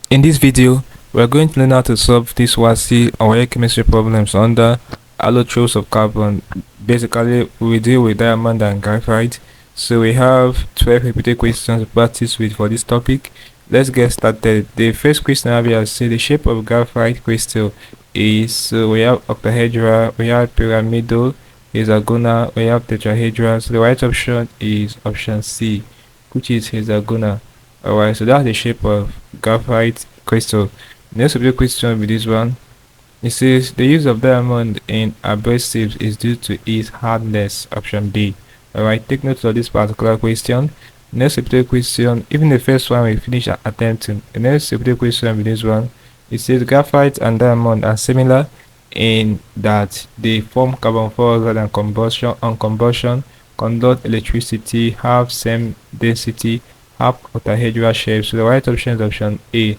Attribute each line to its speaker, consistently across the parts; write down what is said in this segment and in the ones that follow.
Speaker 1: In this video, we are going to learn how to solve these WASSCE or WAEC chemistry problems under allotropes of carbon. Basically, we deal with diamond and graphite. So we have 12 repeated questions to practice with for this topic. Let's get started. The first question I have say the shape of graphite crystal is, so we have octahedra, we have pyramidal, hexagonal, we have tetrahedral. So the right option is option C, which is hexagonal. Alright, so that's the shape of graphite crystal. Next subject question will be this one. It says the use of diamond in abrasives is due to its hardness. Option B. Alright, take note of this particular question. Next subject question, even the first one we finish attempting. The next subject question will be this one. It says graphite and diamond are similar in that they form carbon dioxide and combustion, conduct electricity, have same density, have octahedral shape. So the right option is option A,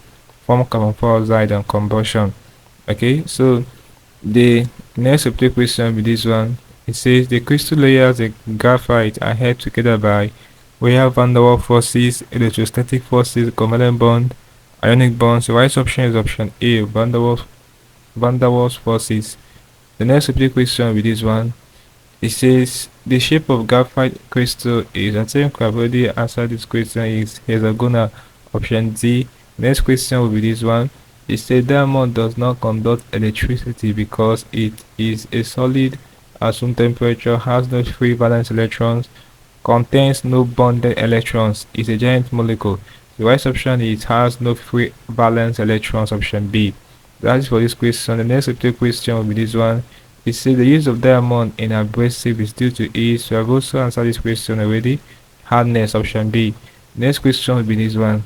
Speaker 1: form carbon dioxide and combustion. Okay, so the next subject question will be this one. It says the crystal layers of graphite are held together by, we have van der Waals forces, electrostatic forces, covalent bond, ionic bonds. The right option is option A, van der Waals forces. The next subject question will be this one. It says the shape of graphite crystal is, I think I've already answered this question, is hexagonal. Option D. Next question will be this one. It says diamond does not conduct electricity because it is a solid at room temperature, has no free valence electrons, contains no bonded electrons, is a giant molecule. The right option is has no free valence electrons. Option B. That is for this question. The next question will be this one. It says the use of diamond in abrasive is due to its, so I've also answered this question already, hardness. Option B. Next question will be this one.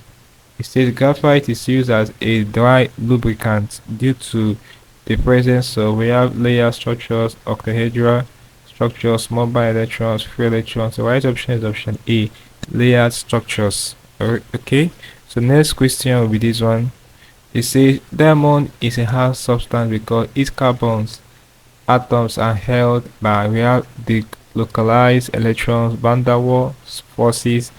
Speaker 1: It says graphite is used as a dry lubricant due to the presence of, we have layer structures, octahedral structures, mobile electrons, free electrons. The right option is option A, layered structures. Okay, so next question will be this one. It says diamond is a hard substance because its carbons atoms are held by, we have the localized electrons, van der Waals forces,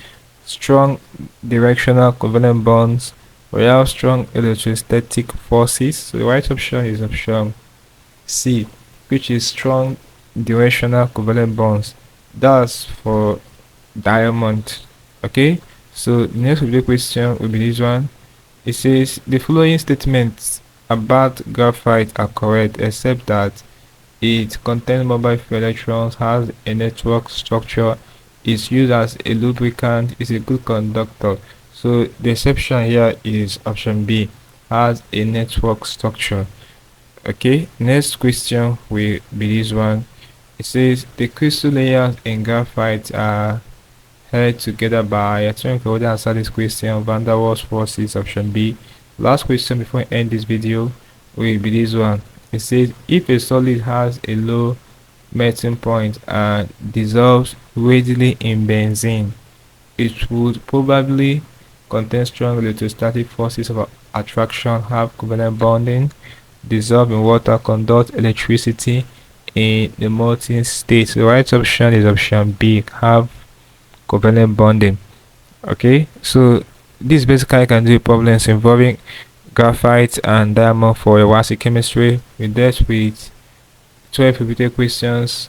Speaker 1: strong directional covalent bonds, we have strong electrostatic forces. So the right option is option C, which is strong directional covalent bonds. That's for diamond. Okay, so the next question will be this one. It says the following statements about graphite are correct except that it contains mobile free electrons, has a network structure, is used as a lubricant, is a good conductor. So the exception here is option B, has a network structure. Okay, next question will be this one. It says the crystal layers in graphite are held together by, I think we already answered this question, van der Waals forces. Option B. Last question before I end this video will be this one. It says if a solid has a low melting point and dissolves readily in benzene, it would probably contain strong electrostatic forces of attraction, have covalent bonding, dissolve in water, conduct electricity in the molten state. The right option is option B, have covalent bonding. Okay, so this basically can do problems involving graphite and diamond for a WASSCE chemistry. We dealt with 12 repeated questions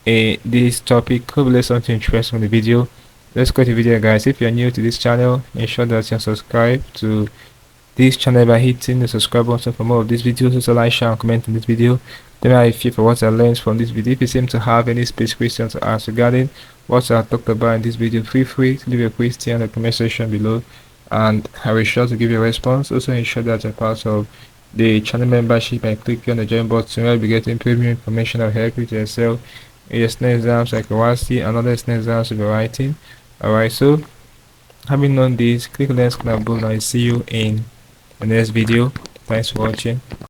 Speaker 1: in this topic. Hope you learned something interesting in the video. Let's go to the video, guys. If you're new to this channel, ensure that you subscribe to this channel by hitting the subscribe button for more of these videos. Also like, share and comment on this video. Let me know how you feel for what I learned from this video. If you seem to have any specific questions to ask regarding what I talked about in this video, feel free to leave a question in the comment section below and I will sure to give you a response. Also ensure that you're part of the channel membership and click on the join button where you'll be getting premium information that will help you to excel in your SNE exams like WASSCE and other SNE exams you'll be writing. Alright, so having known this, click on the next button and I'll see you in the next video. Thanks for watching.